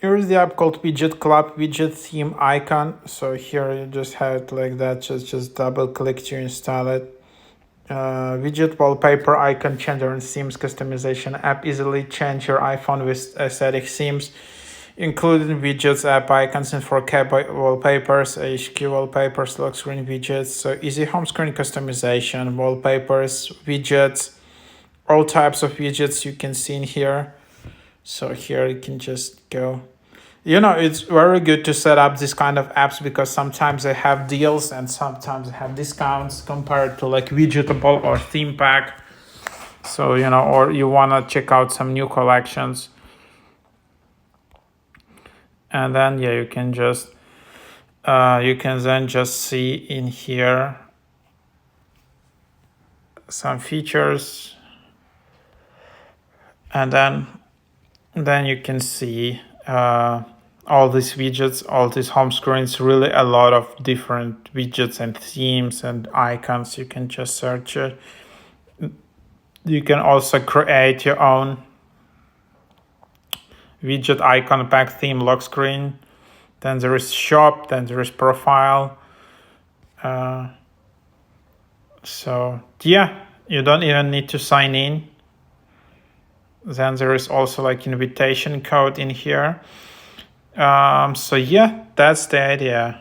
Here is the app called Widgetclub widget theme icon. So here you just have it like that. Just double click to install it. Widget wallpaper icon changer and themes customization app. Easily change your iPhone with aesthetic themes, including widgets, app icons, and 4K wallpapers, HQ wallpapers, lock screen widgets. So easy home screen customization, wallpapers, widgets, all types of widgets you can see in here. So here you can just go. It's very good to set up this kind of apps because sometimes they have deals and sometimes they have discounts compared to like Widgetable or Theme Pack. So, or you want to check out some new collections. And then, you can then just see in here some features. And then you can see all these widgets, all these home screens, really a lot of different widgets and themes and icons. You can just search it. You can also create your own widget icon pack theme lock screen. Then there is shop, then there is profile. You don't even need to sign in. Then there is also like invitation code in here. That's the idea.